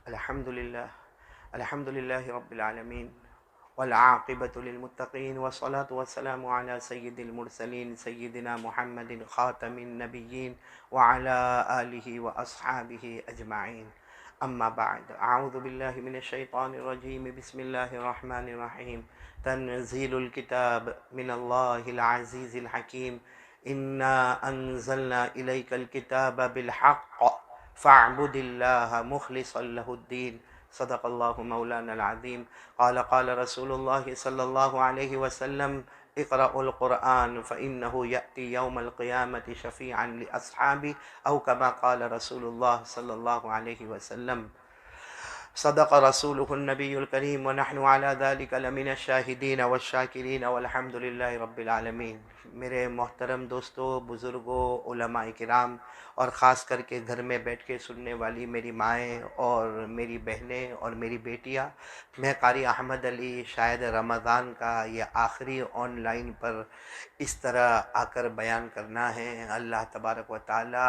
الحمد للہ رب العالمین والعاقبۃ للمتقین والصلاة والسلام علی سید المرسلین سیدنا محمد خاتم النبیین وعلی آلہ واصحابہ اجمعین. اما بعد، اعوذ باللہ من الشیطان الرجیم، بسم اللہ الرحمن الرحیم. تنزیل الکتاب من اللہ العزیز الحکیم. انا انزلنا الیک الکتاب بالحق فاعبد اللہ مخلصا لہ الدین. صدق اللہ مولانا العظیم. قال رسول اللہ صلی اللہ علیہ وسلم: اقرأوا القرآن فإنه يأتي يوم القيامة شفيعا لأصحابه أو كما قال رسول الله صلی اللہ علیہ وسلم. صدق رسوله النبی الکریم ونحن على ذلك لمن الشاہدین والشاکرین والحمد للہ رب العالمین. میرے محترم دوستو، بزرگوں، علماء کرام، اور خاص کر کے گھر میں بیٹھ کے سننے والی میری مائیں اور میری بہنیں اور میری بیٹیاں، میں قاری احمد علی شاید رمضان کا یہ آخری آن لائن پر اس طرح آ کر بیان کرنا ہے. اللہ تبارک و تعالی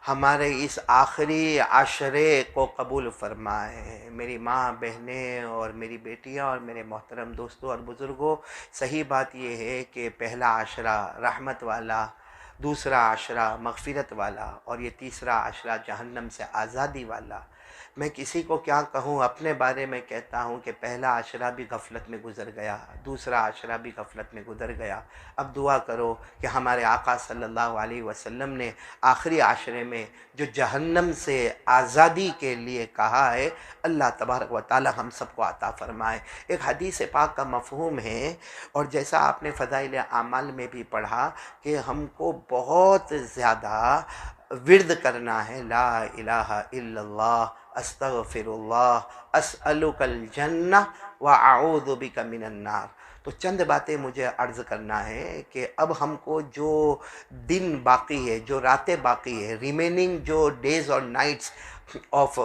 ہمارے اس آخری عشرے کو قبول فرمائے. میری ماں، بہنیں اور میری بیٹیاں اور میرے محترم دوستوں اور بزرگوں، صحیح بات یہ ہے کہ پہلا عشرہ رحمت والا، دوسرا عشرہ مغفرت والا، اور یہ تیسرا عشرہ جہنم سے آزادی والا. میں کسی کو کیا کہوں، اپنے بارے میں کہتا ہوں کہ پہلا عشرہ بھی غفلت میں گزر گیا، دوسرا عشرہ بھی غفلت میں گزر گیا. اب دعا کرو کہ ہمارے آقا صلی اللہ علیہ وسلم نے آخری عشرے میں جو جہنم سے آزادی کے لیے کہا ہے، اللہ تبارک و تعالی ہم سب کو عطا فرمائے. ایک حدیث پاک کا مفہوم ہے، اور جیسا آپ نے فضائل اعمال میں بھی پڑھا کہ ہم کو بہت زیادہ ورد کرنا ہے: لا الہ الا اللہ، استغفر اللہ، اسألک الجنہ واعوذ بک من النار. تو چند باتیں مجھے عرض کرنا ہے کہ اب ہم کو جو دن باقی ہے، جو راتیں باقی ہے، ریمیننگ جو ڈیز اور nights of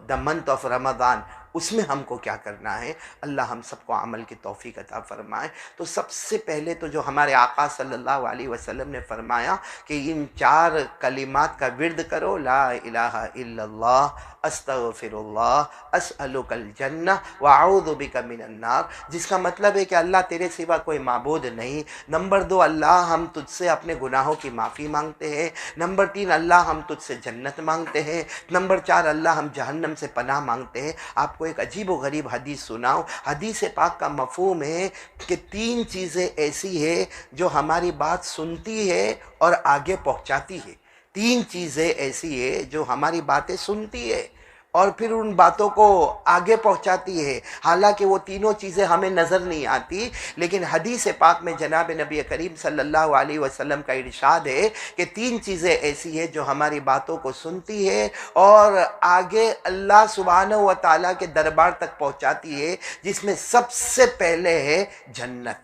the month of Ramadan, اس میں ہم کو کیا کرنا ہے. اللہ ہم سب کو عمل کی توفیق عطا فرمائے. تو سب سے پہلے تو جو ہمارے آقا صلی اللہ علیہ وسلم نے فرمایا کہ ان 4 کلمات کا ورد کرو: لا الہ الا اللہ، استغفر اللہ، اسألک الجنہ واعوذ بک من النار. جس کا مطلب ہے کہ اللہ تیرے سوا کوئی معبود نہیں. نمبر 2، اللہ ہم تجھ سے اپنے گناہوں کی معافی مانگتے ہیں. نمبر 3، اللہ ہم تجھ سے جنت مانگتے ہیں. نمبر 4، اللہ ہم جہنم سے پناہ مانگتے ہیں. آپ کو ایک عجیب و غریب حدیث سناؤں. حدیث پاک کا مفہوم ہے کہ 3 چیزیں ایسی ہیں جو ہماری بات سنتی ہے اور آگے پہنچاتی ہے. 3 چیزیں ایسی ہیں جو ہماری باتیں سنتی ہے اور پھر ان باتوں کو آگے پہنچاتی ہے. حالانکہ وہ تینوں چیزیں ہمیں نظر نہیں آتی، لیکن حدیث پاک میں جناب نبی کریم صلی اللہ علیہ وسلم کا ارشاد ہے کہ 3 چیزیں ایسی ہیں جو ہماری باتوں کو سنتی ہے اور آگے اللہ سبحانہ و تعالیٰ کے دربار تک پہنچاتی ہے، جس میں سب سے پہلے ہے جنت.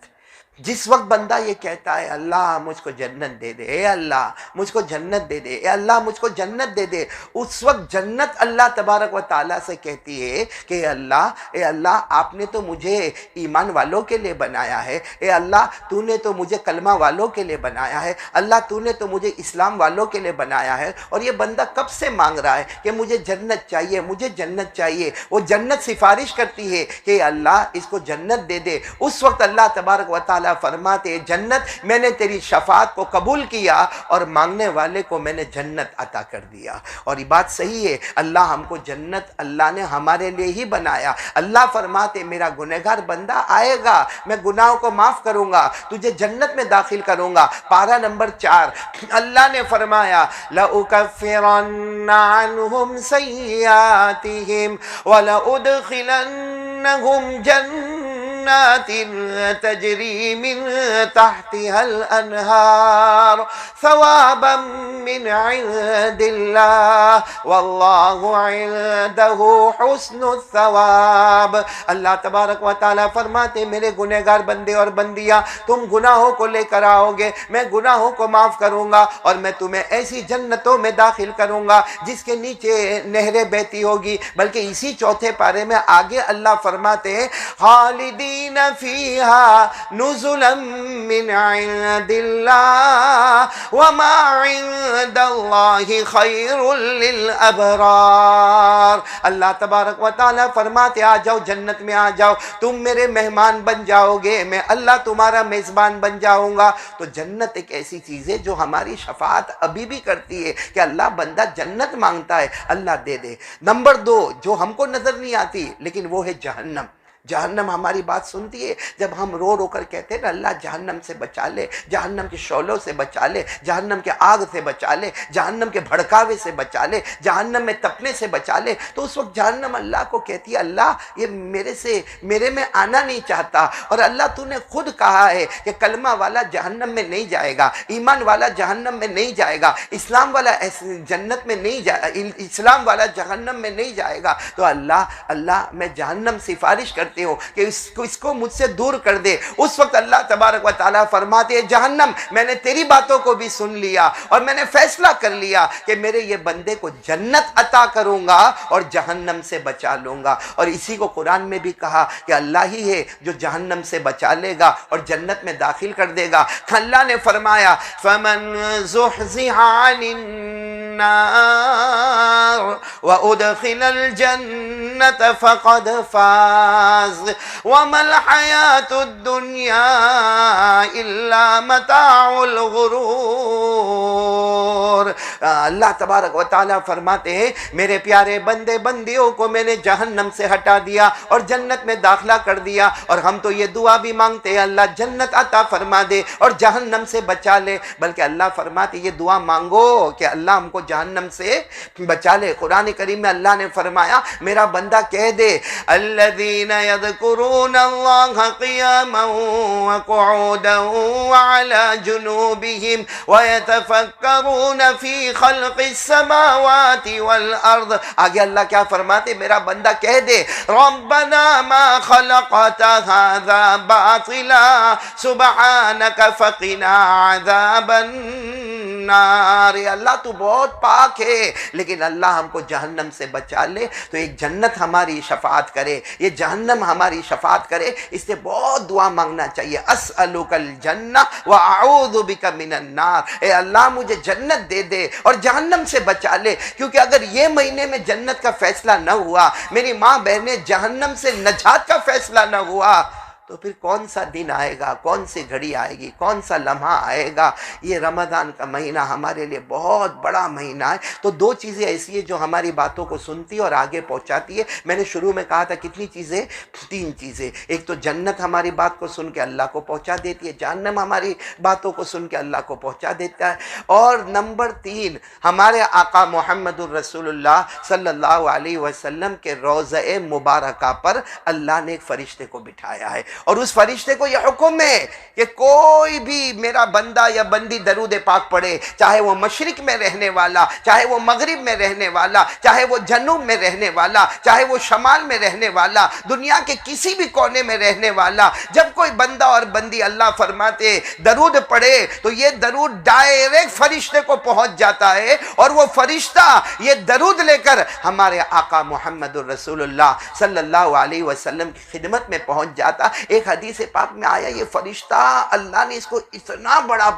جس وقت بندہ یہ کہتا ہے: اللہ مجھ کو جنت دے دے، اے اللہ مجھ کو جنت دے دے، اے اللہ مجھ کو جنت دے دے، اس وقت جنت اللہ تبارک و تعالیٰ سے کہتی ہے کہ اے اللہ آپ نے تو مجھے ایمان والوں کے لیے بنایا ہے، اے اللہ تو نے تو مجھے کلمہ والوں کے لیے بنایا ہے، اللہ تو نے تو مجھے اسلام والوں کے لیے بنایا ہے. اور یہ بندہ کب سے مانگ رہا ہے کہ مجھے جنت چاہیے، مجھے جنت چاہیے. وہ جنت سفارش کرتی ہے کہ اللہ اس کو جنت دے دے. اس وقت اللہ تبارک و تعالیٰ فرماتے: جنت میں نے تیری شفاعت کو قبول کیا اور مانگنے والے کو میں نے جنت عطا کر دیا. اور یہ بات صحیح ہے، اللہ ہم کو جنت اللہ نے ہمارے لیے ہی بنایا. اللہ فرماتے: میرا گنہگار بندہ آئے گا، میں گناہوں کو معاف کروں گا، تجھے جنت میں داخل کروں گا. پارہ نمبر 4 اللہ نے فرمایا: لَأُكَفِّرَنَّ عَنْهُمْ سَيِّئَاتِهِمْ وَلَأُدْخِلَنَّهُمْ جنات تجری من تحتها الانہار ثوابا من عند اللہ واللہ عنده حسن الثواب. اللہ تبارک و تعالیٰ فرماتے: میرے گنہگار بندے اور بندیاں، تم گناہوں کو لے کر آؤ گے، میں گناہوں کو معاف کروں گا اور میں تمہیں ایسی جنتوں میں داخل کروں گا جس کے نیچے نہریں بہتی ہوگی. بلکہ اسی 4 پارے میں آگے اللہ فرماتے ہیں: خالدین خالدین فیہا نزلا من عند اللہ وما عند اللہ خیر للابرار۔ اللہ تبارک و تعالیٰ فرماتے آ جاؤ جنت میں آ جاؤ، تم میرے مہمان بن جاؤ گے، میں اللہ تمہارا میزبان بن جاؤں گا۔ تو جنت ایک ایسی چیز ہے جو ہماری شفاعت ابھی بھی کرتی ہے کہ اللہ بندہ جنت مانگتا ہے اللہ دے دے۔ نمبر 2 جو ہم کو نظر نہیں آتی لیکن وہ ہے جہنم۔ جہنم ہماری بات سنتی ہے جب ہم رو رو کر کہتے ہیں نا اللہ جہنم سے بچا لے، جہنم کے شعلوں سے بچا لے، جہنم کے آگ سے بچا لے، جہنم کے بھڑکاوے سے بچا لے، جہنم میں تپنے سے بچا لے، تو اس وقت جہنم اللہ کو کہتی ہے اللہ یہ میرے میں آنا نہیں چاہتا، اور اللہ تو نے خود کہا ہے کہ کلمہ والا جہنم میں نہیں جائے گا، ایمان والا جہنم میں نہیں جائے گا، اسلام والا جنت میں نہیں جائے، اسلام والا جہنم میں نہیں جائے گا۔ تو اللہ میں جہنم سفارش کرتی ہوں کہ اس کو مجھ سے دور کر دے۔ اس وقت اللہ تبارک و تعالیٰ فرماتے ہیں جہنم میں نے تیری باتوں کو بھی سن لیا اور میں نے فیصلہ کر لیا کہ میرے یہ بندے کو جنت عطا کروں گا اور جہنم سے بچا لوں گا۔ اور اسی کو قرآن میں بھی کہا کہ اللہ ہی ہے جو جہنم سے بچا لے گا اور جنت میں داخل کر دے گا۔ اللہ نے فرمایا فَمَنْ زُحْزِحَ عَنِ النَّارِ وَأُدْخِلَ الْجَنَّةَ فَقَدْ فَازَ وَمَا الْحَيَاةُ الدُّنْيَا إِلَّا مَتَاعُ الْغُرُورِ۔ اللہ تبارک و تعالیٰ فرماتے ہیں میرے پیارے بندے بندیوں کو میں نے جہنم سے ہٹا دیا اور جنت میں داخلہ کر دیا، اور ہم تو یہ دعا بھی مانگتے ہیں اللہ جنت عطا فرما دے اور جہنم سے بچا لے، بلکہ اللہ فرماتے یہ دعا مانگو کہ اللہ ہم کو جہنم سے بچا لے۔ قرآن کریم میں اللہ نے فرمایا میرا بندہ کہہ دے الذین یذکرون اللہ قیاما وقعودا وعلی جنوبہم ویتفکرون فی خلق السماوات والارض۔ آگے اللہ کیا فرماتے میرا بندہ کہہ دے ربنا ما خلقت هذا باطلا سبحانک فقنا عذاب النار۔ اللہ تو بہت پاک ہے لیکن اللہ ہم کو جہنم سے بچا لے۔ تو ایک جنت ہماری شفاعت کرے، یہ جہنم ہماری شفاعت کرے، اس سے بہت دعا مانگنا چاہیے۔ اسألک الجنہ واعوذ بک من النار، اے اللہ مجھے جنت دے دے اور جہنم سے بچا لے، کیونکہ اگر یہ مہینے میں جنت کا فیصلہ نہ ہوا، میری ماں بہنیں جہنم سے نجات کا فیصلہ نہ ہوا، تو پھر کون سا دن آئے گا، کون سی گھڑی آئے گی، کون سا لمحہ آئے گا۔ یہ رمضان کا مہینہ ہمارے لیے بہت بڑا مہینہ ہے۔ تو 2 چیزیں ایسی ہیں جو ہماری باتوں کو سنتی اور آگے پہنچاتی ہے۔ میں نے شروع میں کہا تھا کتنی چیزیں، 3 چیزیں۔ ایک تو جنت ہماری بات کو سن کے اللہ کو پہنچا دیتی ہے، جہنم ہماری باتوں کو سن کے اللہ کو پہنچا دیتا ہے، اور نمبر 3 ہمارے آقا محمد الرسول اللہ صلی اللہ علیہ وسلم کے روضہ مبارکہ پر اللہ نے ایک فرشتے کو بٹھایا ہے، اور اس فرشتے کو یہ حکم ہے کہ کوئی بھی میرا بندہ یا بندی درود پاک پڑھے، چاہے وہ مشرق میں رہنے والا، چاہے وہ مغرب میں رہنے والا، چاہے وہ جنوب میں رہنے والا، چاہے وہ شمال میں رہنے والا، دنیا کے کسی بھی کونے میں رہنے والا، جب کوئی بندہ اور بندی اللہ فرماتے درود پڑھے تو یہ درود ڈائریکٹ فرشتے کو پہنچ جاتا ہے، اور وہ فرشتہ یہ درود لے کر ہمارے آقا محمد الرسول اللہ صلی اللہ علیہ وسلم کی خدمت میں پہنچ جاتا۔ ایک حدیث پاک میں آیا یہ فرشتہ اللہ نے اس کو اتنا بڑا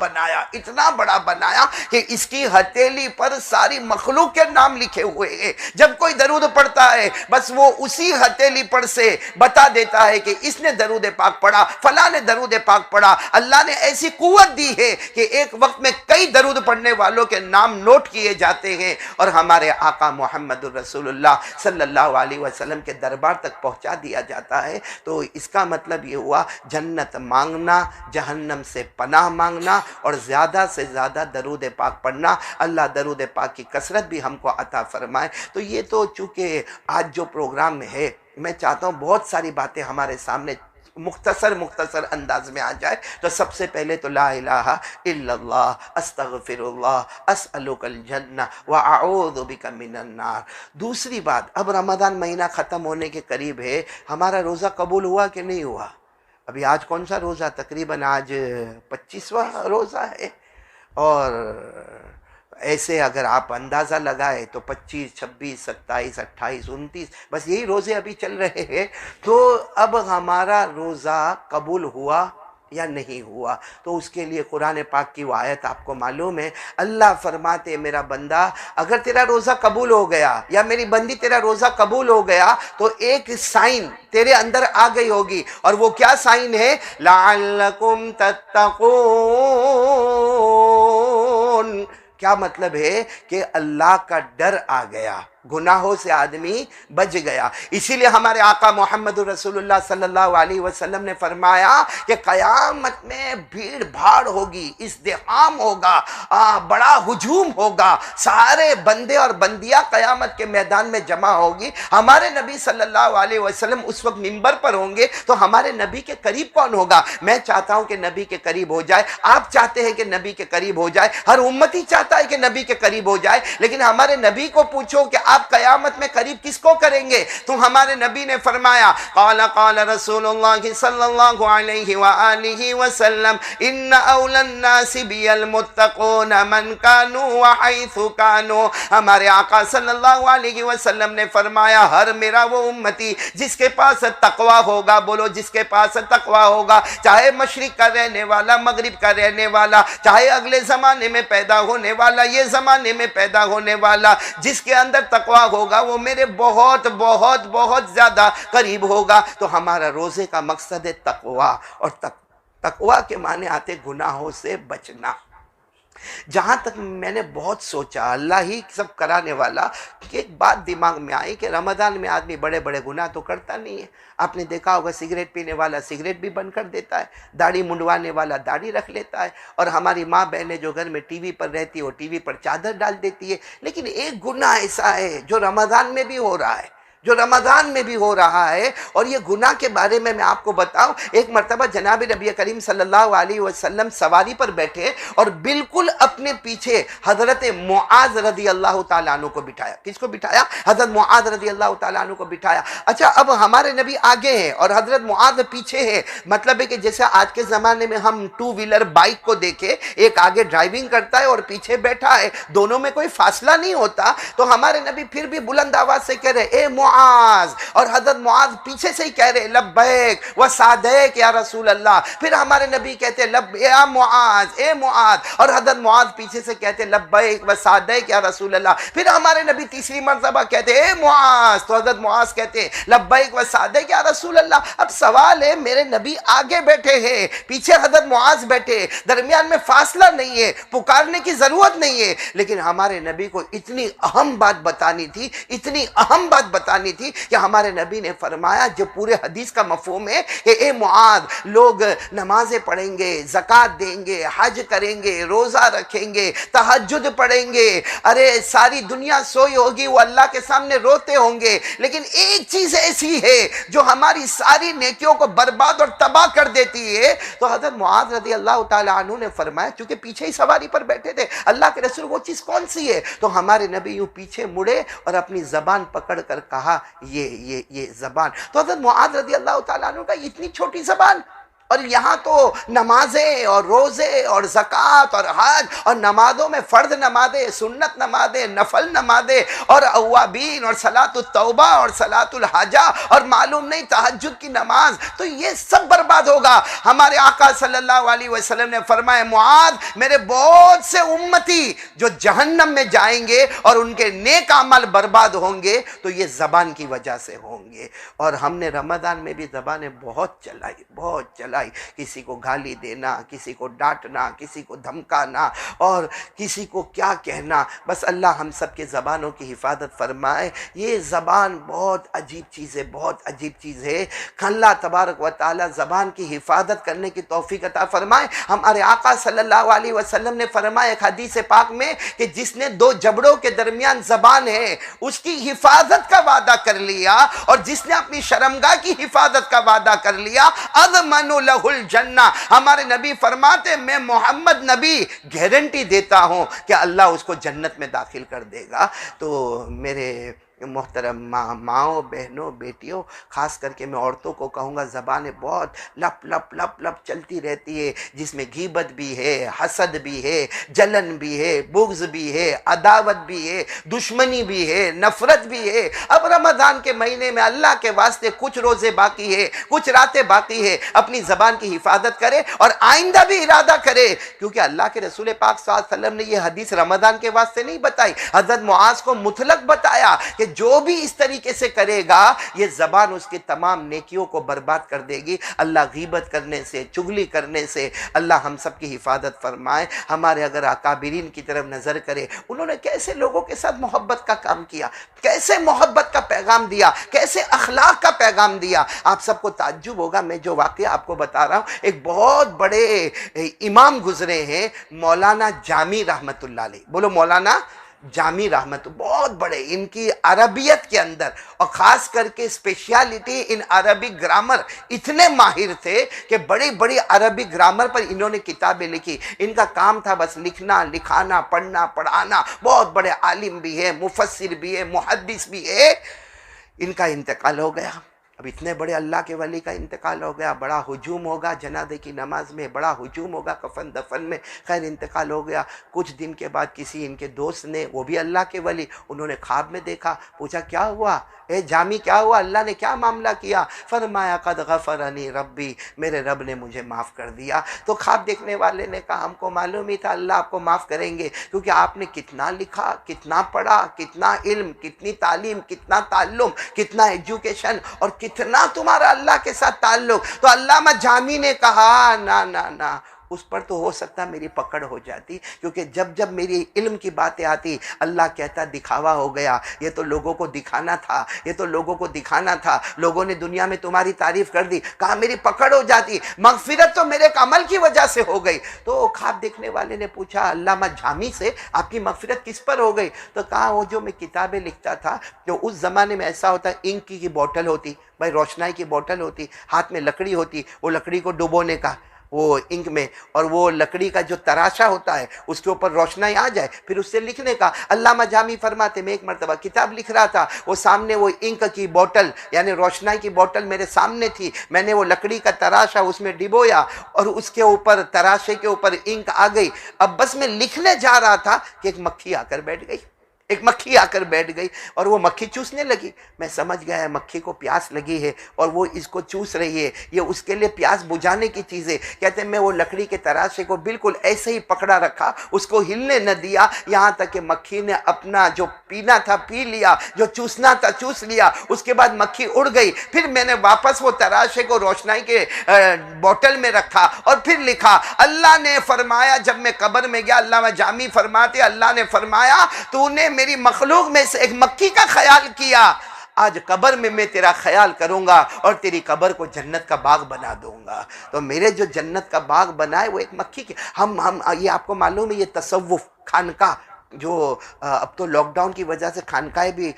بنایا کہ اس کی ہتھیلی پر ساری مخلوق کے نام لکھے ہوئے ہیں۔ جب کوئی درود پڑھتا ہے بس وہ اسی ہتھیلی پر سے بتا دیتا ہے کہ اس نے درود پاک پڑھا، فلاں نے درود پاک پڑھا۔ اللہ نے ایسی قوت دی ہے کہ ایک وقت میں کئی درود پڑھنے والوں کے نام نوٹ کیے جاتے ہیں اور ہمارے آقا محمد الرسول اللہ صلی اللہ علیہ وسلم کے دربار تک پہنچا دیا جاتا ہے۔ تو اس کا مطلب یہ ہوا جنت مانگنا، جہنم سے پناہ مانگنا، اور زیادہ سے زیادہ درود پاک پڑھنا۔ اللہ درود پاک کی کثرت بھی ہم کو عطا فرمائے۔ تو یہ تو چونکہ آج جو پروگرام ہے میں چاہتا ہوں بہت ساری باتیں ہمارے سامنے مختصر انداز میں آ جائے۔ تو سب سے پہلے تو لا الہ الا اللہ، استغفر اللہ، اسألک الجنہ واعوذ بک من النار۔ دوسری بات، اب رمضان مہینہ ختم ہونے کے قریب ہے، ہمارا روزہ قبول ہوا کہ نہیں ہوا؟ ابھی آج کون سا روزہ؟ تقریباً آج 25واں روزہ ہے، اور ایسے اگر آپ اندازہ لگائے تو 25 26 27 28 29 بس یہی روزے ابھی چل رہے ہیں. تو اب ہمارا روزہ قبول ہوا یا نہیں ہوا؟ تو اس کے لیے قرآن پاک کی وہ آیت آپ کو معلوم ہے. اللہ فرماتے میرا بندہ اگر تیرا روزہ قبول ہو گیا یا میری بندی تیرا روزہ قبول ہو گیا تو ایک سائن تیرے اندر آ گئی ہوگی، اور وہ کیا سائن ہے؟ لعلکم تتقون. کیا مطلب ہے؟ کہ اللہ کا ڈر آ گیا، گناہوں سے آدمی بچ گیا. اسی لیے ہمارے آقا محمد رسول اللہ صلی اللہ علیہ وسلم نے فرمایا کہ قیامت میں بھیڑ بھاڑ ہوگی، ازدحام ہوگا، بڑا ہجوم ہوگا، سارے بندے اور بندیاں قیامت کے میدان میں جمع ہوگی. ہمارے نبی صلی اللہ علیہ وسلم اس وقت منبر پر ہوں گے، تو ہمارے نبی کے قریب کون ہوگا؟ میں چاہتا ہوں کہ نبی کے قریب ہو جائے، آپ چاہتے ہیں کہ نبی کے قریب ہو جائے، ہر امتی چاہتا ہے کہ نبی کے قریب ہو جائے. لیکن ہمارے نبی کو پوچھو کہ آپ قیامت میں قریب کس کو کریں گے؟ تو ہمارے نبی نے فرمایا قال رسول اللہ صلی اللہ علیہ وآلہ وسلم ان اولی الناس بی المتقون من کانوا وحیث کانوا. ہمارے آقا صلی اللہ علیہ وسلم نے فرمایا ہر میرا وہ امتی جس کے پاس تقوی ہوگا، بولو جس کے پاس تقوی ہوگا، چاہے مشرق کا رہنے والا، مغرب کا رہنے والا، چاہے اگلے زمانے میں پیدا ہونے والا، یہ زمانے میں پیدا ہونے والا، جس کے اندر تقوی ہوگا وہ میرے بہت بہت بہت زیادہ قریب ہوگا. تو ہمارا روزے کا مقصد ہے تقوی، اور تقوی کے معنی آتے گناہوں سے بچنا. جہاں تک میں نے بہت سوچا، اللہ ہی سب کرانے والا، کہ ایک بات دماغ میں آئی کہ رمضان میں آدمی بڑے بڑے گناہ تو کرتا نہیں ہے. آپ نے دیکھا ہوگا سگریٹ پینے والا سگریٹ بھی بند کر دیتا ہے، داڑھی منڈوانے والا داڑھی رکھ لیتا ہے، اور ہماری ماں بہنیں جو گھر میں ٹی وی پر رہتی ہے وہ ٹی وی پر چادر ڈال دیتی ہے. لیکن ایک گناہ ایسا ہے جو رمضان میں بھی ہو رہا ہے، جو رمضان میں بھی ہو رہا ہے، اور یہ گناہ کے بارے میں آپ کو بتاؤں. ایک مرتبہ جناب نبی کریم صلی اللہ علیہ وسلم سواری پر بیٹھے اور بالکل اپنے پیچھے حضرت معاذ رضی اللہ تعالیٰ عنہ کو بٹھایا. کس کو بٹھایا؟ حضرت معاذ رضی اللہ تعالیٰ عنہ کو بٹھایا. اچھا اب ہمارے نبی آگے ہیں اور حضرت معاذ پیچھے ہے. مطلب ہے کہ جیسے آج کے زمانے میں ہم ٹو ویلر بائک کو دیکھے، ایک آگے ڈرائیونگ کرتا ہے اور پیچھے بیٹھا ہے، دونوں میں کوئی فاصلہ نہیں ہوتا. تو ہمارے نبی پھر بھی بلند آواز سے کہہ رہے اے معاذ، اور حضرت معاذ پیچھے سے ہی کہہ رہے لبیک و سعدیک یا رسول اللہ. پھر ہمارے نبی کہتے لب یا معاذ، اے معاذ، اور حضرت معاذ پیچھے سے کہتے لبیک و سعدیک یا رسول اللہ. پھر ہمارے نبی تیسری مرتبہ کہتے اے معاذ، تو حضرت معاذ کہتے لبیک و سعدیک یا رسول اللہ. اب سوال ہے میرے نبی آگے بیٹھے ہیں، پیچھے حضرت معاذ بیٹھے، درمیان میں فاصلہ نہیں ہے، پکارنے کی ضرورت نہیں ہے. لیکن ہمارے نبی کو اتنی اہم بات بتانی تھی، اتنی اہم بات بتانی تھی کہ ہمارے نبی نے فرمایا جو پورے حدیث کا مفہوم ہے کہ اے معاذ، لوگ نمازیں پڑھیں گے، زکوٰۃ دیں گے، حج کریں گے، روزہ رکھیں گے، تہجد پڑھیں گے، ارے ساری دنیا سوئی ہوگی، وہ اللہ کے سامنے روتے ہوں گے، لیکن ایک چیز ایسی ہے جو ہماری ساری نیکیوں کو برباد اور تباہ کر دیتی ہے. تو حضرت معاذ رضی اللہ تعالیٰ عنہ نے فرمایا، چونکہ پیچھے ہی سواری پر بیٹھے تھے، اللہ کے رسول وہ چیز کون سی ہے؟ تو ہمارے نبی یوں پیچھے مڑے اور اپنی زبان پکڑ کر کہا یہ زبان. تو حضرت معاذ رضی اللہ تعالیٰ عنہ کا اتنی چھوٹی زبان، اور یہاں تو نمازیں اور روزے اور زکوٰۃ اور حج، اور نمازوں میں فرض نمازیں، سنت نمازیں، نفل نمازیں، اور اوابین اور صلاۃ التوبہ اور صلاۃ الحاجہ، اور معلوم نہیں تہجد کی نماز، تو یہ سب برباد ہوگا. ہمارے آقا صلی اللہ علیہ وسلم نے فرمایا معاذ، میرے بہت سے امتی جو جہنم میں جائیں گے اور ان کے نیک عمل برباد ہوں گے تو یہ زبان کی وجہ سے ہوں گے. اور ہم نے رمضان میں بھی زبانیں بہت چلائی، کسی کو گالی دینا، کسی کو ڈانٹنا، کسی کو دھمکانا، اور کسی کو کیا کہنا. بس اللہ ہم سب کے زبانوں کی حفاظت فرمائے. یہ زبان بہت عجیب چیز ہے، بہت عجیب چیز ہے. اللہ تبارک و تعالی زبان کی حفاظت کرنے کی توفیق عطا فرمائے. ہمارے آقا صلی اللہ علیہ وسلم نے فرمایا ایک حدیث پاک میں کہ جس نے دو جبڑوں کے درمیان زبان ہے اس کی حفاظت کا وعدہ کر لیا، اور جس نے اپنی شرمگاہ کی حفاظت کا وعدہ کر لیا اضمن لہ الجنہ. ہمارے نبی فرماتے میں محمد نبی گارنٹی دیتا ہوں کہ اللہ اس کو جنت میں داخل کر دے گا. تو میرے محترم ماؤں، بہنوں، بیٹیوں، خاص کر کے میں عورتوں کو کہوں گا، زبانیں بہت لپ لپ لپ لپ چلتی رہتی ہے، جس میں غیبت بھی ہے، حسد بھی ہے، جلن بھی ہے، بغض بھی ہے، عداوت بھی ہے، دشمنی بھی ہے، نفرت بھی ہے۔ اب رمضان کے مہینے میں اللہ کے واسطے کچھ روزے باقی ہے، کچھ راتیں باقی ہے، اپنی زبان کی حفاظت کرے اور آئندہ بھی ارادہ کرے، کیونکہ اللہ کے رسول پاک صلی اللہ علیہ وسلم نے یہ حدیث رمضان کے واسطے نہیں بتائی، حضرت معاذ کو مطلق بتایا کہ جو بھی اس طریقے سے کرے گا یہ زبان اس کی تمام نیکیوں کو برباد کر دے گی۔ اللہ غیبت کرنے سے، چغلی کرنے سے اللہ ہم سب کی حفاظت فرمائے۔ ہمارے اگر اکابرین کی طرف نظر کرے، انہوں نے کیسے لوگوں کے ساتھ محبت کا کام کیا، کیسے محبت کا پیغام دیا، کیسے اخلاق کا پیغام دیا۔ آپ سب کو تعجب ہوگا، میں جو واقعہ آپ کو بتا رہا ہوں، ایک بہت بڑے امام گزرے ہیں، مولانا جامی رحمت اللہ علیہ، بولو مولانا جامی رحمت، بہت بڑے، ان کی عربیت کے اندر اور خاص کر کے اسپیشیالٹی ان عربی گرامر، اتنے ماہر تھے کہ بڑی بڑی عربی گرامر پر انہوں نے کتابیں لکھی۔ ان کا کام تھا بس لکھنا، لکھانا، پڑھنا، پڑھانا، بہت بڑے عالم بھی ہے، مفسر بھی ہے، محدث بھی ہے۔ ان کا انتقال ہو گیا۔ اب اتنے بڑے اللہ کے ولی کا انتقال ہو گیا، بڑا ہجوم ہوگا جنازے کی نماز میں، بڑا ہجوم ہوگا کفن دفن میں۔ خیر انتقال ہو گیا۔ کچھ دن کے بعد کسی ان کے دوست نے، وہ بھی اللہ کے ولی، انہوں نے خواب میں دیکھا، پوچھا کیا ہوا اے جامی، کیا ہوا، اللہ نے کیا معاملہ کیا؟ فرمایا قد غفرنی ربی، میرے رب نے مجھے معاف کر دیا۔ تو خواب دیکھنے والے نے کہا ہم کو معلوم ہی تھا اللہ آپ کو معاف کریں گے، کیونکہ آپ نے کتنا لکھا، کتنا پڑھا، کتنا علم، کتنی تعلیم، کتنا تعلم، کتنا ایجوکیشن، اور کتنا تمہارا اللہ کے ساتھ تعلق۔ تو علامہ جامی نے کہا نا نا نا، اس پر تو ہو سکتا میری پکڑ ہو جاتی، کیونکہ جب جب میری علم کی باتیں آتی اللہ کہتا دکھاوا ہو گیا، یہ تو لوگوں کو دکھانا تھا، یہ تو لوگوں کو دکھانا تھا، لوگوں نے دنیا میں تمہاری تعریف کر دی، کہا میری پکڑ ہو جاتی، مغفرت تو میرے عمل کی وجہ سے ہو گئی۔ تو خواب دیکھنے والے نے پوچھا علامہ جامی سے آپ کی مغفرت کس پر ہو گئی؟ تو کہا وہ جو میں کتابیں لکھتا تھا، جو اس زمانے میں ایسا ہوتا انک کی بوٹل ہوتی، بھائی روشنائی کی بوٹل ہوتی، ہاتھ میں لکڑی ہوتی، وہ لکڑی کو ڈبونے کا وہ انک میں، اور وہ لکڑی کا جو تراشا ہوتا ہے اس کے اوپر روشنائی آ جائے، پھر اس سے لکھنے کا۔ علامہ جامی فرماتے میں ایک مرتبہ کتاب لکھ رہا تھا، وہ سامنے وہ انک کی بوٹل یعنی روشنائی کی بوٹل میرے سامنے تھی، میں نے وہ لکڑی کا تراشا اس میں ڈبویا اور اس کے اوپر تراشے کے اوپر انک آ گئی۔ اب بس میں لکھنے جا رہا تھا کہ ایک مکھی آ کر بیٹھ گئی، ایک مکھی آ کر بیٹھ گئی اور وہ مکھی چوسنے لگی۔ میں سمجھ گیا ہے مکھی کو پیاس لگی ہے اور وہ اس کو چوس رہی ہے، یہ اس کے لیے پیاس بجھانے کی چیز ہے۔ کہتے ہیں میں وہ لکڑی کے تراشے کو بالکل ایسے ہی پکڑا رکھا، اس کو ہلنے نہ دیا، یہاں تک کہ مکھی نے اپنا جو پینا تھا پی لیا، جو چوسنا تھا چوس لیا۔ اس کے بعد مکھی اڑ گئی، پھر میں نے واپس وہ تراشے کو روشنائی کے بوٹل میں رکھا اور پھر لکھا۔ اللہ نے فرمایا جب میں قبر میں گیا، علامہ جامی فرماتے اللہ نے فرمایا تو نے میری مخلوق میں سے ایک مکھی کا خیال کیا، آج قبر میں تیرا خیال کروں گا اور تیری قبر کو جنت کا باغ بنا دوں گا۔ تو میرے جو جنت کا باغ بنائے وہ ایک مکھی کے ہم یہ آپ کو معلوم ہے، یہ تصوف خانقاہ جو اب تو لاک ڈاؤن کی وجہ سے خانقاہیں بھی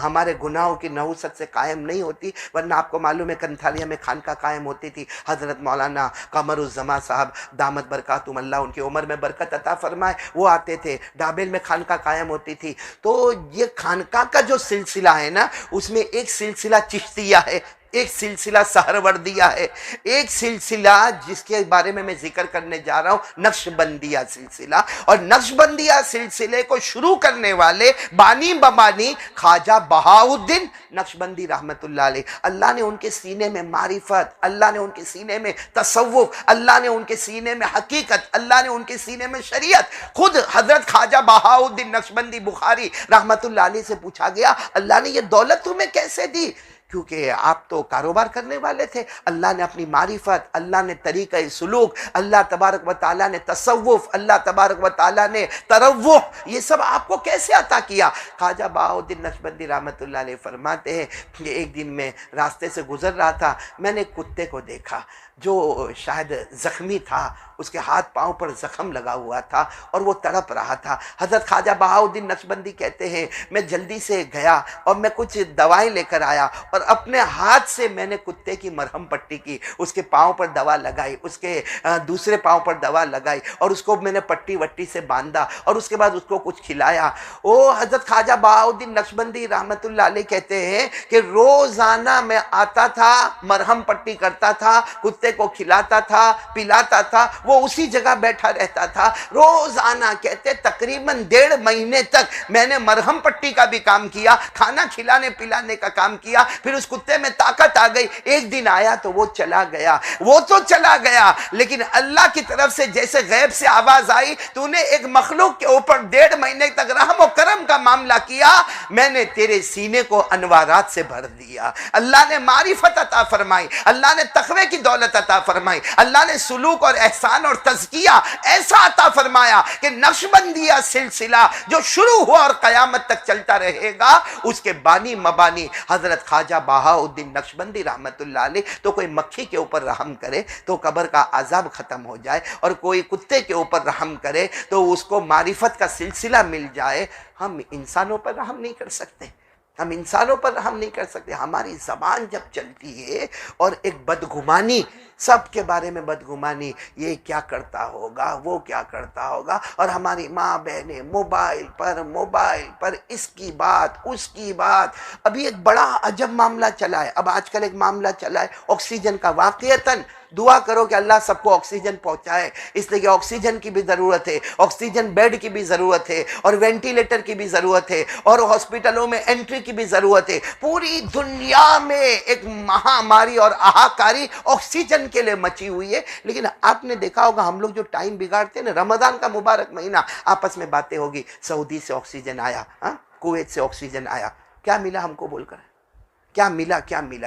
ہمارے گناہوں کی نحوست سے قائم نہیں ہوتی، ورنہ آپ کو معلوم ہے کنتھالیہ میں خانقاہ قائم ہوتی تھی۔ حضرت مولانا قمر الزما صاحب دامت برکاتہم اللہ ان کی عمر میں برکت عطا فرمائے، وہ آتے تھے۔ ڈابل میں خانقاہ قائم ہوتی تھی۔ تو یہ خانقاہ کا جو سلسلہ ہے نا، اس میں ایک سلسلہ چشتیہ ہے، ایک سلسلہ سہروردیہ ہے، ایک سلسلہ جس کے بارے میں ذکر کرنے جا رہا ہوں نقش بندیہ سلسلہ، اور نقش بندیہ سلسلے کو شروع کرنے والے بانی ببانی خواجہ بہاؤالدین نقش بندی رحمت اللہ علیہ۔ اللہ نے ان کے سینے میں معرفت، اللہ نے ان کے سینے میں تصوف، اللہ نے ان کے سینے میں حقیقت، اللہ نے ان کے سینے میں شریعت۔ خود حضرت خواجہ بہاؤالدین نقش بندی بخاری رحمت اللہ علیہ سے پوچھا گیا اللہ نے یہ دولت تمہیں کیسے دی؟ کیونکہ آپ تو کاروبار کرنے والے تھے۔ اللہ نے اپنی معرفت، اللہ نے طریقہ سلوک، اللہ تبارک و تعالیٰ نے تصوف، اللہ تبارک و تعالیٰ نے تروح، یہ سب آپ کو کیسے عطا کیا؟ خواجہ بہاؤالدین نقشبندی رحمت اللہ علیہ فرماتے ہیں کہ ایک دن میں راستے سے گزر رہا تھا، میں نے کتے کو دیکھا، جو شاید زخمی تھا، اس کے ہاتھ پاؤں پر زخم لگا ہوا تھا اور وہ تڑپ رہا تھا۔ حضرت خواجہ بہاؤالدین نقشبندی کہتے ہیں میں جلدی سے گیا اور میں کچھ دوائیں لے کر آیا اور اپنے ہاتھ سے میں نے کتے کی مرہم پٹی کی، اس کے پاؤں پر دوا لگائی، اس کے دوسرے پاؤں پر دوا لگائی اور اس کو میں نے پٹی وٹی سے باندھا اور اس کے بعد اس کو کچھ کھلایا۔ حضرت خواجہ بہاؤالدین نقشبندی رحمت اللہ علیہ کہتے ہیں کہ روزانہ میں آتا تھا، مرہم پٹی کرتا تھا، کتے کو کھلاتا تھا، پلاتا تھا، وہ اسی جگہ بیٹھا رہتا تھا روزانہ۔ کہتے تقریباً 1.5 مہینے تک میں نے مرہم پٹی کا بھی کام کیا، کھانا کھلانے پلانے کا کام کیا، پھر اس کتے میں طاقت آ گئی۔ ایک دن آیا تو وہ چلا گیا، وہ تو چلا گیا، لیکن اللہ کی طرف سے جیسے غیب سے آواز آئی، تو نے ایک مخلوق کے اوپر 1.5 مہینے تک رحم و کرم کا معاملہ کیا، میں نے تیرے سینے کو انوارات سے بھر دیا۔ اللہ نے معرفت عطا فرمائی، اللہ نے تقوی کی دولت عطا فرمائی، اللہ نے سلوک اور احسان اور تزکیہ ایسا عطا فرمایا کہ نقشبندیہ سلسلہ جو شروع ہوا اور قیامت تک چلتا رہے گا، اس کے بانی مبانی حضرت خواجہ بہاؤالدین نقشبندی رحمت اللہ علیہ۔ تو کوئی مکھی کے اوپر رحم کرے تو قبر کا عذاب ختم ہو جائے، اور کوئی کتے کے اوپر رحم کرے تو اس کو معرفت کا سلسلہ مل جائے۔ ہم انسانوں پر رحم نہیں کر سکتے، ہم انسانوں پر رحم نہیں کر سکتے۔ ہماری زبان جب چلتی ہے اور ایک بدگمانی، سب کے بارے میں بدگمانی، یہ کیا کرتا ہوگا، وہ کیا کرتا ہوگا، اور ہماری ماں بہنیں موبائل پر اس کی بات اس کی بات۔ ابھی ایک بڑا عجب معاملہ چلا ہے، اب آج کل ایک معاملہ چلا ہے آکسیجن کا۔ واقعتاً دعا کرو کہ اللہ سب کو آکسیجن پہنچائے، اس لیے کہ آکسیجن کی بھی ضرورت ہے، آکسیجن بیڈ کی بھی ضرورت ہے، اور وینٹیلیٹر کی بھی ضرورت ہے، اور ہاسپٹلوں میں انٹری کی بھی ضرورت ہے۔ پوری دنیا میں ایک مہاماری اور آہاکاری آکسیجن کے لیے مچی ہوئی ہے۔ لیکن آپ نے دیکھا ہوگا ہم لوگ جو ٹائم بگاڑتے ہیں نا، رمضان کا مبارک مہینہ، آپس میں باتیں ہوگی، سعودی سے آکسیجن آیا، کویت سے آکسیجن آیا، کیا ملا ہم کو بول کر؟ کیا ملا؟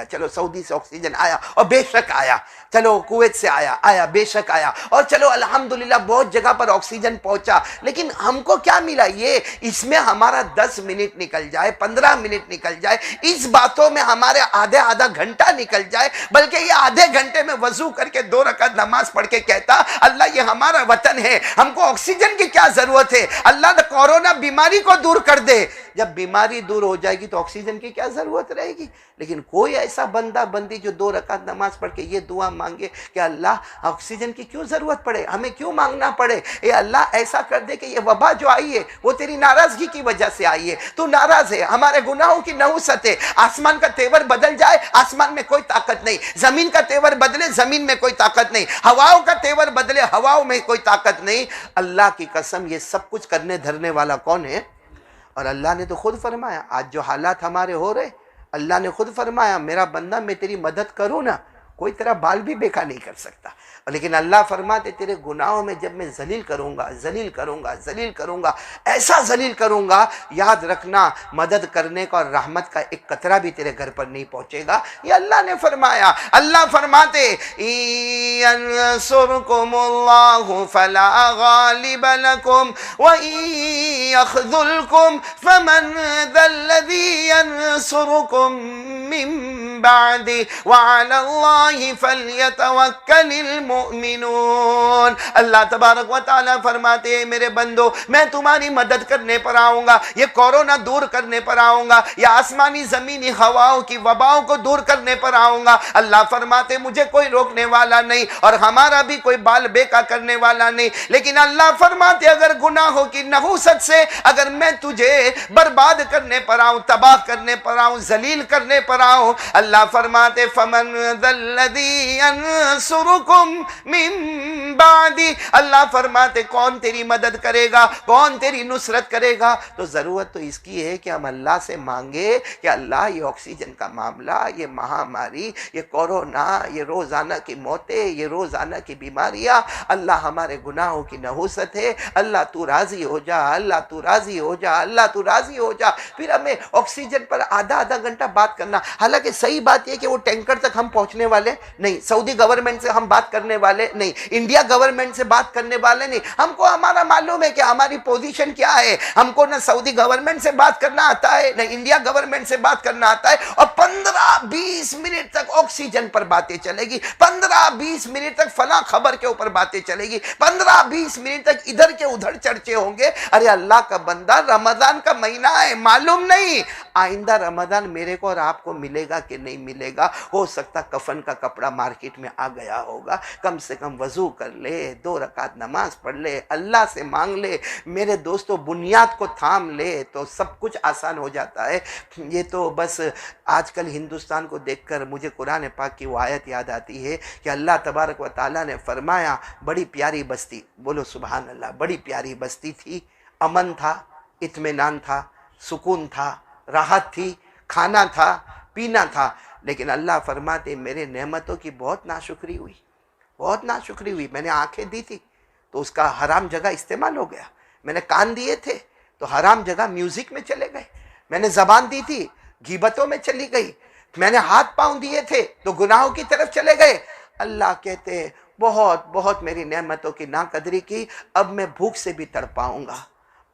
چلو سعودی سے آکسیجن آیا اور بے شک آیا، چلو کویت سے آیا بے شک آیا، اور چلو الحمدللہ بہت جگہ پر آکسیجن پہنچا، لیکن ہم کو کیا ملا؟ یہ اس میں ہمارا 10 منٹ نکل جائے، 15 منٹ نکل جائے، اس باتوں میں ہمارے آدھا گھنٹہ نکل جائے، بلکہ یہ آدھے گھنٹے میں وضو کر کے 2 رکعت نماز پڑھ کے کہتا اللہ یہ ہمارا وطن ہے، ہم کو آکسیجن کی کیا ضرورت ہے، اللہ نے کورونا بیماری کو دور کر دے۔ جب بیماری دور ہو جائے گی تو آکسیجن کی کیا ضرورت رہے گی؟ لیکن کوئی ایسا بندہ بندی جو 2 رکعت نماز پڑھ کے یہ دعا مانگے کہ اللہ آکسیجن کی کیوں ضرورت پڑے، ہمیں کیوں مانگنا پڑے، اے اللہ ایسا کر دے کہ یہ وبا جو آئی ہے وہ تیری ناراضگی کی وجہ سے آئی ہے، تو ناراض ہے، ہمارے گناہوں کی نحوست ہے۔ آسمان کا تیور بدل جائے، آسمان میں کوئی طاقت نہیں، زمین کا تیور بدلے، زمین میں کوئی طاقت نہیں، ہواؤں کا تیور بدلے، ہواؤں میں کوئی طاقت نہیں۔ اللہ کی قسم یہ سب کچھ کرنے دھرنے والا کون ہے؟ اور اللہ نے تو خود فرمایا، آج جو حالات ہمارے ہو رہے، اللہ نے خود فرمایا میرا بندہ میں تیری مدد کروں نا، کوئی تیرا بال بھی بیکا نہیں کر سکتا، لیکن اللہ فرماتے تیرے گناہوں میں جب میں ذلیل کروں گا، ایسا ذلیل کروں گا، یاد رکھنا مدد کرنے کا اور رحمت کا ایک قطرہ بھی تیرے گھر پر نہیں پہنچے گا۔ یہ اللہ نے فرمایا۔ اللہ فرماتے يَنْصُرْكُمُ اللَّهُ فَلَا غَالِبَ لَكُمْ وَإِن يَخْذُلْكُمْ فَمَنْ ذَا الَّذِي يَنْصُرُكُمْ مِنْ بَعْدِهِ وَعَلَى اللَّهِ فَلْيَتَوَكَّلِ الْمُؤْمِنُونَ۔ اللہ تبارک و تعالیٰ فرماتے ہیں میرے بندو میں تمہاری مدد کرنے پر آؤں گا، یہ کورونا دور کرنے پر آؤں گا، یا آسمانی زمینی ہواؤں کی وباؤں کو دور کرنے پر آؤں گا۔ اللہ فرماتے مجھے کوئی روکنے والا نہیں اور ہمارا بھی کوئی بال بیکا کرنے والا نہیں، لیکن اللہ فرماتے اگر گناہوں کی نحوست سے اگر میں تجھے برباد کرنے پر آؤں، تباہ کرنے پر آؤں، ذلیل کرنے پر آؤں، اللہ فرماتے فمن ذا الذی ینصرکم من بعدی، اللہ فرماتے کون تیری مدد کرے گا، کون تیری نصرت کرے گا؟ تو ضرورت تو اس کی ہے کہ ہم اللہ سے مانگے کہ اللہ یہ آکسیجن کا معاملہ، یہ مہاماری، یہ کورونا، یہ روزانہ کی موتیں، یہ روزانہ کی بیماریاں، اللہ ہمارے گناہوں کی نحوست ہے، اللہ تو راضی ہو جا، اللہ تو راضی ہو جا، اللہ تو راضی ہو جا۔ پھر ہمیں آکسیجن پر آدھا گھنٹہ بات کرنا، حالانکہ صحیح بات یہ کہ وہ ٹینکر تک ہم پہنچنے والے نہیں، سعودی گورنمنٹ سے ہم بات کرنے والے نہیں، انڈیا گورنمنٹ سے بات کرنے والے نہیں. ہم کو ہمارا معلوم ہے کہ ہماری پوزیشن کیا ہے. ہم کو نہ سعودی گورنمنٹ سے بات کرنا آتا ہے نہ انڈیا گورنمنٹ سے بات کرنا آتا ہے. اور 15-20 منٹ تک آکسیجن پر باتیں چلے گی, 15-20 منٹ تک فلاں خبر کے اوپر باتیں چلے گی, 15-20 منٹ تک ادھر کے ادھر چرچے ہوں گے. ارے اللہ کا بندہ, رمضان کا مہینہ ہے, معلوم نہیں آئندہ رمضان میرے کو اور آپ کو ملے گا کہ نہیں ملے گا. ہو سکتا کفن کا کپڑا مارکیٹ میں آ گیا ہوگا. کم سے کم وضو کر لے, 2 رکعت نماز پڑھ لے, اللہ سے مانگ لے. میرے دوستو بنیاد کو تھام لے تو سب کچھ آسان ہو جاتا ہے. یہ تو بس آج کل ہندوستان کو دیکھ کر مجھے قرآن پاک کی وہ آیت یاد آتی ہے کہ اللہ تبارک و تعالیٰ نے فرمایا بڑی پیاری بستی, بولو سبحان اللہ, بڑی پیاری بستی تھی, امن تھا, اطمینان تھا, سکون تھا, راحت تھی, کھانا تھا, پینا تھا. لیکن اللہ فرماتے میرے نعمتوں کی بہت ناشکری ہوئی, بہت ناشکری ہوئی. میں نے آنکھیں دی تھی تو اس کا حرام جگہ استعمال ہو گیا. میں نے کان دیے تھے تو حرام جگہ میوزک میں چلے گئے. میں نے زبان دی تھی, غیبتوں میں چلی گئی. میں نے ہاتھ پاؤں دیے تھے تو گناہوں کی طرف چلے گئے. اللہ کہتے ہیں بہت بہت میری نعمتوں کی ناقدری کی. اب میں بھوک سے بھی تڑپاؤں گا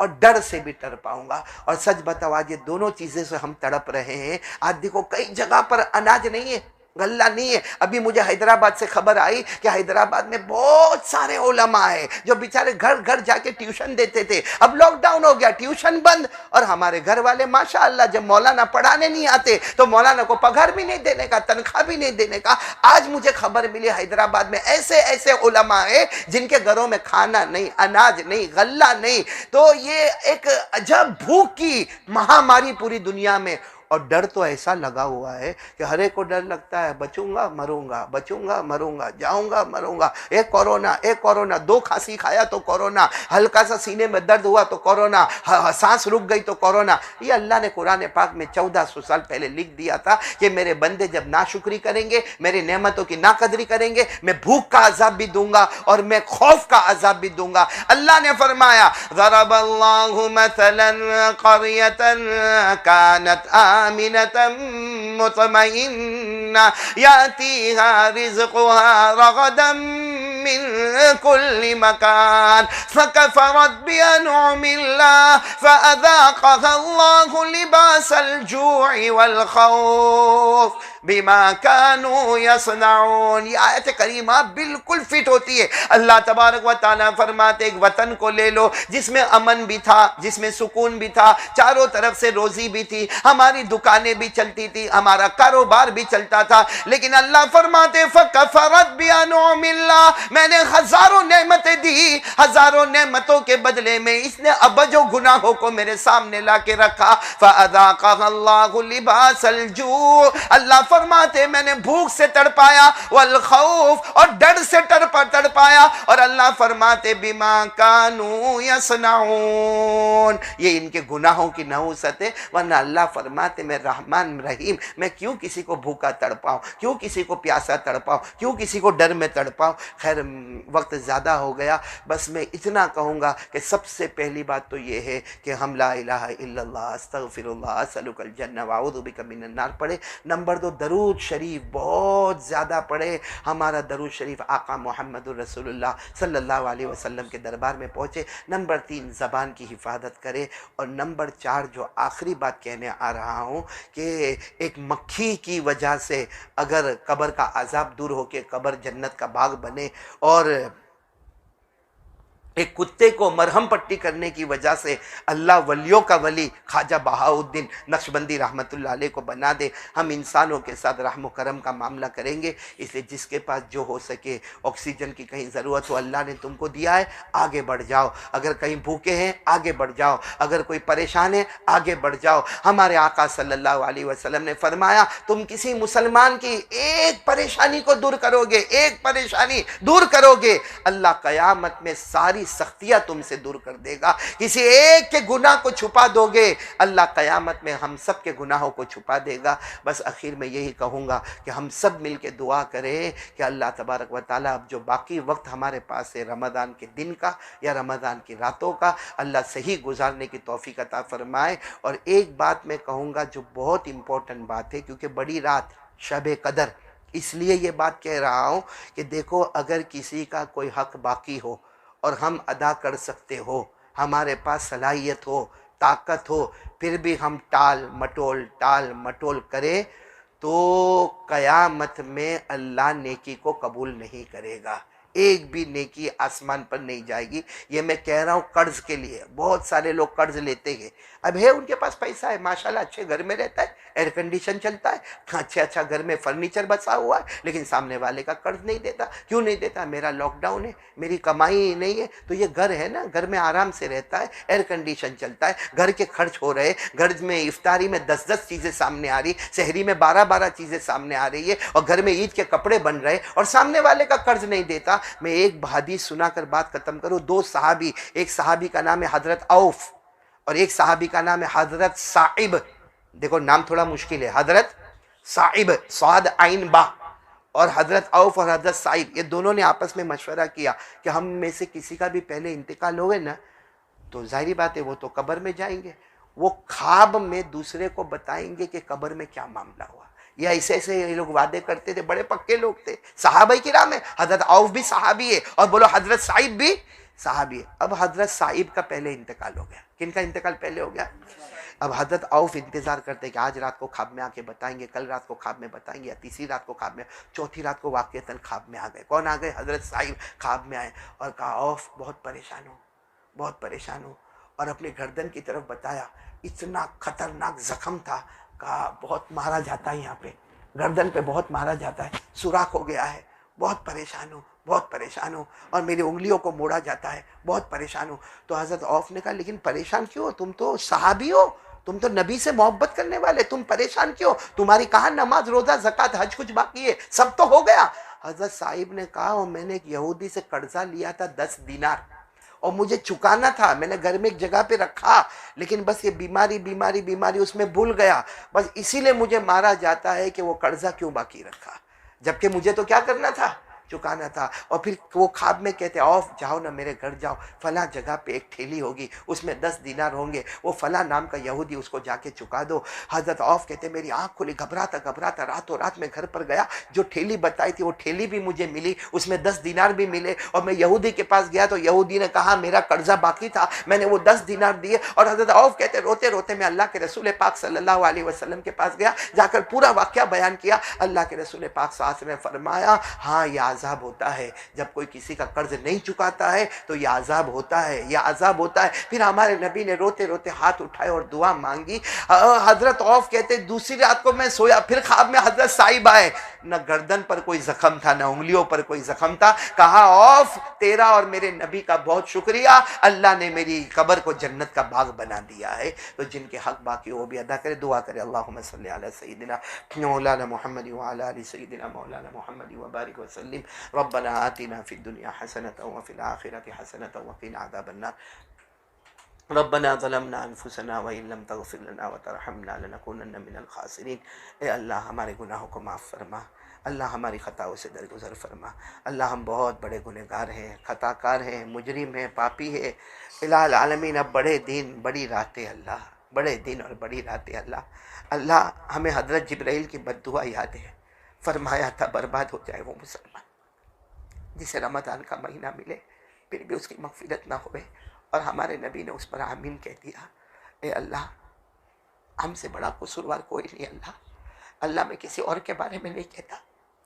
اور ڈر سے بھی تڑپاؤں گا. اور سچ بتاؤ آج یہ دونوں چیزیں سے ہم تڑپ رہے ہیں. آج دیکھو کئی جگہ پر اناج نہیں ہے, غلہ نہیں ہے. ابھی مجھے حیدرآباد سے خبر آئی کہ حیدرآباد میں بہت سارے علماء ہیں جو بیچارے گھر گھر جا کے ٹیوشن دیتے تھے. اب لاک ڈاؤن ہو گیا, ٹیوشن بند. اور ہمارے گھر والے ماشاءاللہ جب مولانا پڑھانے نہیں آتے تو مولانا کو پگھار بھی نہیں دینے کا, تنخواہ بھی نہیں دینے کا. آج مجھے خبر ملی حیدرآباد میں ایسے ایسے علماء ہیں جن کے گھروں میں کھانا نہیں, اناج نہیں, غلہ نہیں. تو یہ ایک عجب بھوک کی مہاماری پوری دنیا میں. اور ڈر تو ایسا لگا ہوا ہے کہ ہر ایک کو ڈر لگتا ہے بچوں گا مروں گا, بچوں گا مروں گا, جاؤں گا مروں گا. ایک کورونا, 2 کھانسی کھایا تو کورونا, ہلکا سا سینے میں درد ہوا تو کورونا, سانس رک گئی تو کورونا. یہ اللہ نے قرآن پاک میں 1400 سال پہلے لکھ دیا تھا کہ میرے بندے جب ناشکری کریں گے, میری نعمتوں کی ناقدری کریں گے, میں بھوک کا عذاب بھی دوں گا اور میں خوف کا عذاب بھی دوں گا. اللہ نے فرمایا ضرب اللہ مثلا قریة كانت آمنة مطمئنة يأتيها رزقها رغدا من كل مكان فكفرت بأنعم الله فأذاقها الله لباس الجوع والخوف بما كانوا يصنعون. یہ آیت کریمہ بالکل فٹ ہوتی ہے. اللہ تبارک و تعالیٰ فرماتے ایک وطن کو لے لو جس میں امن بھی تھا, جس میں سکون بھی تھا, چاروں طرف سے روزی بھی تھی, ہماری دکانیں بھی چلتی تھی, ہمارا کاروبار بھی چلتا تھا. لیکن اللہ فرماتے فَكَفَرَتْ بِأَنْعُمِ اللَّهِ, میں نے ہزاروں نعمتیں دی, ہزاروں نعمتوں کے بدلے میں اس نے ابجو گناہوں کو میرے سامنے لا کے رکھا. فَأَذَاقَهَا اللَّهُ لِبَاسَ الْجُوعِ, اللہ فرماتے میں نے بھوک سے تڑپایا, والخوف, اور ڈر سے تڑپایا. اور اللہ فرماتے بما کانوا یصنعون, یہ ان کے گناہوں کی نحوست ہے. ورنہ اللہ فرماتے میں رحمان رحیم, میں کیوں کسی کو بھوکا تڑپاؤں, کیوں کسی کو پیاسا تڑپاؤں, کیوں کسی کو ڈر میں تڑپاؤں. خیر وقت زیادہ ہو گیا, بس میں اتنا کہوں گا کہ سب سے پہلی بات تو یہ ہے کہ ہم لا الہ الا اللہ استغفر اللہ اسألک الجنہ واعوذ بک من النار پڑھے. نمبر 2 درود شریف بہت زیادہ پڑھے. ہمارا درود شریف آقا محمد الرسول اللہ صلی اللہ علیہ وسلم کے دربار میں پہنچے. نمبر 3 زبان کی حفاظت کرے. اور نمبر 4 جو آخری بات کہنے آ رہا ہوں کہ ایک مکھی کی وجہ سے اگر قبر کا عذاب دور ہو کے قبر جنت کا باغ بنے, اور ایک کتے کو مرہم پٹی کرنے کی وجہ سے اللہ ولیوں کا ولی خواجہ بہاؤالدین نقشبندی رحمت اللہ علیہ کو بنا دے. ہم انسانوں کے ساتھ رحم و کرم کا معاملہ کریں گے. اس لیے جس کے پاس جو ہو سکے, آکسیجن کی کہیں ضرورت ہو, اللہ نے تم کو دیا ہے, آگے بڑھ جاؤ. اگر کہیں بھوکے ہیں آگے بڑھ جاؤ, اگر کوئی پریشان ہے آگے بڑھ جاؤ. ہمارے آقا صلی اللہ علیہ وسلم نے فرمایا تم کسی مسلمان کی ایک پریشانی کو دور کرو گے, ایک پریشانی دور کرو گے, اللہ قیامت میں ساری سختیاں تم سے دور کر دے گا. کسی ایک کے گناہ کو چھپا دو گے, اللہ قیامت میں ہم سب کے گناہوں کو چھپا دے گا. بس اخیر میں یہی کہوں گا کہ ہم سب مل کے دعا کریں کہ اللہ تبارک و تعالیٰ اب جو باقی وقت ہمارے پاس ہے رمضان کے دن کا یا رمضان کی راتوں کا, اللہ صحیح گزارنے کی توفیق عطا فرمائے. اور ایک بات میں کہوں گا جو بہت امپورٹنٹ بات ہے, کیونکہ بڑی رات شب قدر اس لیے یہ بات کہہ رہا ہوں کہ دیکھو اگر کسی کا کوئی حق باقی ہو اور ہم ادا کر سکتے ہو، ہمارے پاس صلاحیت ہو، طاقت ہو، پھر بھی ہم ٹال مٹول کریں تو قیامت میں اللہ نیکی کو قبول نہیں کرے گا، ایک بھی نیکی آسمان پر نہیں جائے گی۔ یہ میں کہہ رہا ہوں قرض کے لیے، بہت سارے لوگ قرض لیتے ہیں، اب ہے ان کے پاس پیسہ ہے ماشاءاللہ، اچھے گھر میں رہتا ہے، ایئر کنڈیشن چلتا ہے، اچھا گھر میں فرنیچر بسا ہوا ہے، لیکن سامنے والے کا قرض نہیں دیتا۔ کیوں نہیں دیتا؟ میرا لاک ڈاؤن ہے، میری کمائی ہی نہیں ہے۔ تو یہ گھر ہے نا، گھر میں آرام سے رہتا ہے، ایئر کنڈیشن چلتا ہے، گھر کے خرچ ہو رہے، گھر میں افطاری میں 10 چیزیں سامنے آ رہی، سحری میں 12 چیزیں سامنے آ رہی ہے، اور گھر میں عید کے کپڑے بن رہے، اور سامنے والے کا قرض نہیں دیتا۔ میں ایک حدیث سنا کر بات ختم کروں۔ دو صحابی، ایک صحابی کا نام ہے حضرت عوف اور ایک صحابی کا نام ہے حضرت صائب۔ دیکھو نام تھوڑا مشکل ہے، حضرت صائب صاد عین با، اور حضرت عوف اور حضرت صائب، یہ دونوں نے آپس میں مشورہ کیا کہ ہم میں سے کسی کا بھی پہلے انتقال ہوئے نا تو ظاہری بات ہے وہ تو قبر میں جائیں گے، وہ خواب میں دوسرے کو بتائیں گے کہ قبر میں کیا معاملہ ہوا، یا ایسے یہ لوگ وعدے کرتے تھے، بڑے پکے لوگ تھے، صحابہ کرام ہے، حضرت عوف بھی صحابی ہے اور بولو حضرت صائب بھی صحابی ہے۔ اب حضرت صائب کا پہلے انتقال ہو گیا۔ کن کا انتقال پہلے ہو گیا؟ اب حضرت عوف انتظار کرتے کہ آج رات کو خواب میں آ کے بتائیں گے، کل رات کو خواب میں بتائیں گے، یا تیسری رات کو خواب میں، چوتھی رات کو واقعتاً خواب میں آ گئے۔ کون آ گئے؟ حضرت صائب خواب میں آئے اور کہا عوف بہت پریشان ہوں، اور اپنے گردن کی طرف بتایا، اتنا خطرناک زخم تھا، کہا بہت مارا جاتا ہے، یہاں پہ گردن پہ بہت مارا جاتا ہے، سوراخ ہو گیا ہے، بہت پریشان ہوں، اور میری انگلیوں کو موڑا جاتا ہے، بہت پریشان ہوں۔ تو حضرت عوف نے کہا لیکن پریشان کیوں؟ تم تو صحابی ہو، تم تو نبی سے محبت کرنے والے، تم پریشان کیوں؟ تمہاری کہاں نماز روزہ زکوٰۃ حج کچھ باقی ہے؟ سب تو ہو گیا۔ حضرت صاحب نے کہا میں نے ایک یہودی سے قرضہ لیا تھا 10 دینار، اور مجھے چکانا تھا، میں نے گھر میں ایک جگہ پہ رکھا، لیکن بس یہ بیماری اس میں بھول گیا، بس اسی لیے مجھے مارا جاتا ہے کہ وہ قرضہ کیوں باقی رکھا، جبکہ مجھے تو کیا کرنا تھا؟ چکانا تھا۔ اور پھر وہ خواب میں کہتے عوف جاؤ نا میرے گھر جاؤ، فلاں جگہ پہ ایک ٹھیلی ہوگی، اس میں 10 دینار ہوں گے، وہ فلاں نام کا یہودی، اس کو جا کے چکا دو۔ حضرت عوف کہتے میری آنکھ کھلی، گھبراتا راتوں رات میں گھر پر گیا، جو ٹھیلی بتائی تھی وہ ٹھیلی بھی مجھے ملی، اس میں 10 دینار بھی ملے، اور میں یہودی کے پاس گیا تو یہودی نے کہا میرا قرضہ باقی تھا، میں نے وہ 10 دینار دیے۔ اور حضرت عوف کہتے روتے روتے میں اللہ کے رسول پاک صلی اللہ علیہ وسلم کے پاس گیا، جا کر پورا واقعہ بیان کیا۔ اللہ کے رسول پاک صلی اللہ علیہ وسلم نے فرمایا ہاں یہ عذاب ہوتا ہے، جب کوئی کسی کا قرض نہیں چکاتا ہے تو یہ عذاب ہوتا ہے، پھر ہمارے نبی نے روتے روتے ہاتھ اٹھائے اور دعا مانگی۔ حضرت عوف کہتے دوسری رات کو میں سویا، پھر خواب میں حضرت صاحب آئے، نہ گردن پر کوئی زخم تھا، نہ انگلیوں پر کوئی زخم تھا۔ کہا عوف تیرا اور میرے نبی کا بہت شکریہ، اللہ نے میری قبر کو جنت کا باغ بنا دیا ہے۔ تو جن کے حق باقی وہ بھی ادا کرے، دعا کرے اللہم صلی علی سیدنا مولانا محمد وعلی آل سیدنا مولانا محمد وبارک وسلم۔ ربنا آتنا فی الدنیا حسنۃ وفی الآخرۃ حسنۃ وقنا عذاب النار۔ ربنا ظلمنا انفسنا وان لم تغفر لنا وترحمنا لنكونن من الخاسرین۔ اے اللہ ہمارے گناہوں کو معاف فرما، اللہ ہماری خطاؤں سے درگزر فرما، اللہ ہم بہت بڑے گنہگار ہیں، خطا کار ہیں، مجرم ہیں، پاپی ہیں۔ الہ العالمین اب بڑے دن بڑی راتیں اللہ، بڑے دن اور بڑی راتیں اللہ ہمیں حضرت جبرائیل کی بد دعا یاد ہے، فرمایا تھا برباد ہو جائے وہ مسلمان جسے رمضان کا مہینہ ملے پھر بھی اس کی مغفرت نہ ہوئے، اور ہمارے نبی نے اس پر آمین کہہ دیا۔ اے اللہ ہم سے بڑا قصوروار کوئی نہیں، اللہ میں کسی اور کے بارے میں نہیں کہتا،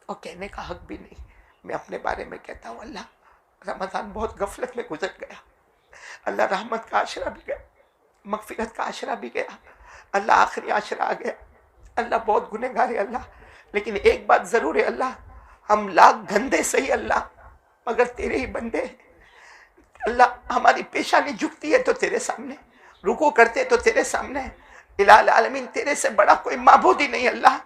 اور کہنے کا حق بھی نہیں، میں اپنے بارے میں کہتا ہوں اللہ رمضان بہت غفلت میں گزر گیا، اللہ رحمت کا عشرہ بھی گیا، مغفرت کا عشرہ بھی گیا، اللہ آخری عشرہ آ گیا، اللہ بہت گنہگار ہے اللہ، لیکن ایک بات ضرور ہے اللہ، ہم لاکھ گندے صحیح اللہ مگر تیرے ہی بندے ہیں اللہ، ہماری پیشانی جھکتی ہے تو تیرے سامنے، رکوع کرتے تو تیرے سامنے، الہ العالمین تیرے سے بڑا کوئی معبود ہی نہیں اللہ۔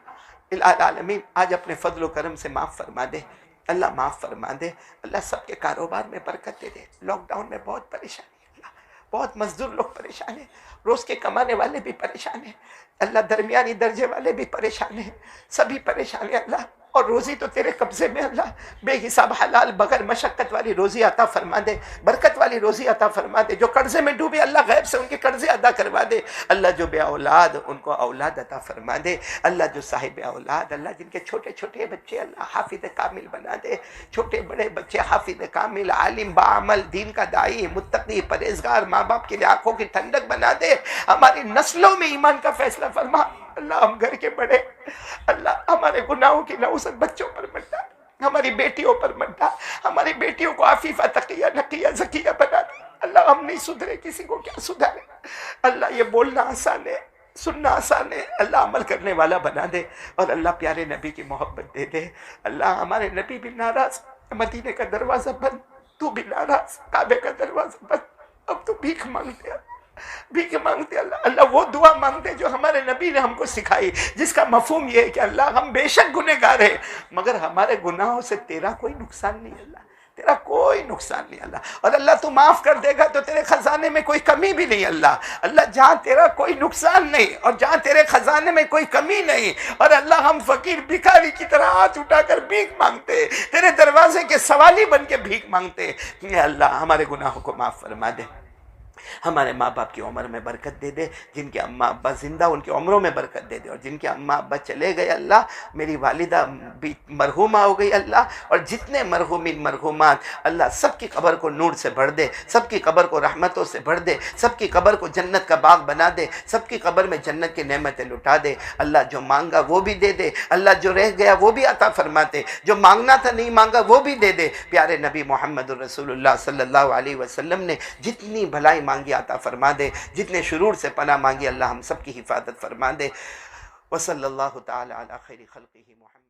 الہ العالمین آج اپنے فضل و کرم سے معاف فرما دے اللہ، معاف فرما دے اللہ، سب کے کاروبار میں برکت دے دے۔ لاک ڈاؤن میں بہت پریشانی ہے اللہ، بہت مزدور لوگ پریشان ہیں، روز کے کمانے والے بھی پریشان ہیں اللہ، درمیانی درجے والے بھی پریشان ہیں، سبھی پریشان ہیں اللہ، اور روزی تو تیرے قبضے میں اللہ، بے حساب حلال بغیر مشقت والی روزی عطا فرما دے، برکت والی حلالی روزی عطا فرما دے. جو قرضے میں ڈوبے اللہ غیب سے ان کے قرضے ادا کروا دے. اللہ جو بے اولاد ان کو اولاد عطا فرما دے. اللہ جو صاحب اولاد اللہ جن کے چھوٹے چھوٹے بچے اللہ حافظ کامل بنا دے. چھوٹے بڑے بچے حافظ کامل، عالم، باعمل، دین کا داعی، متقی، پرہیزگار، ماں باپ کے لیے آنکھوں کی ٹھنڈک بنا دے. ہماری نسلوں میں ایمان کا فیصلہ فرما. اللہ ہم گھر کے بڑے اللہ ہمارے گناہوں کی نوسط بچوں پر مت ڈال، ہماری بیٹیوں پر مت ڈال. ہماری بیٹیوں کو عفیفہ، تقیہ، نقیہ، زکیہ بنا دے. اللہ ہم نہیں سدھرے، کسی کو کیا سدھارے. اللہ یہ بولنا آسان ہے، سننا آسان ہے. اللہ عمل کرنے والا بنا دے. اور اللہ پیارے نبی کی محبت دے دے. اللہ ہمارے نبی بھی ناراض، مدینے کا دروازہ بند، تو بھی ناراض، کعبے کا دروازہ بند. اب تو بھیک مانگتے، بھیک مانگتے. اللہ اللہ وہ دعا مانگتے جو ہمارے نبی نے ہم کو سکھائی، جس کا مفہوم یہ ہے کہ اللہ ہم بے شک گنہگار ہیں مگر ہمارے گناہوں سے تیرا کوئی نقصان نہیں. اللہ تیرا کوئی نقصان نہیں. اللہ اور اللہ تو معاف کر دے گا تو تیرے خزانے میں کوئی کمی بھی نہیں. اللہ جہاں تیرا کوئی نقصان نہیں اور جہاں تیرے خزانے میں کوئی کمی نہیں. اور اللہ ہم فقیر بھکاری کی طرح ہاتھ اٹھا کر بھیک مانگتے، تیرے دروازے کے سوالی بن کے بھیک مانگتے. اللہ ہمارے گناہوں کو معاف فرما دے. ہمارے ماں باپ کی عمر میں برکت دے دے. جن کے اماں ابا زندہ ان کی عمروں میں برکت دے دے. اور جن کے اماں ابا چلے گئے اللہ، میری والدہ بھی مرحومہ ہو گئی اللہ، اور جتنے مرحومین مرحومات اللہ سب کی قبر کو نور سے بھر دے، سب کی قبر کو رحمتوں سے بھر دے، سب کی قبر کو جنت کا باغ بنا دے، سب کی قبر میں جنت کی نعمتیں لٹا دے. اللہ جو مانگا وہ بھی دے دے. اللہ جو رہ گیا وہ بھی عطا فرماتے. جو مانگنا تھا نہیں مانگا وہ بھی دے دے. پیارے نبی محمد الرسول اللہ صلی اللہ علیہ وسلم نے جتنی بھلائی مانگی عطا فرما دے، جتنے شرور سے پناہ مانگی اللہ ہم سب کی حفاظت فرما دے. وصلی اللہ تعالی علی خیر خلقہ محمد.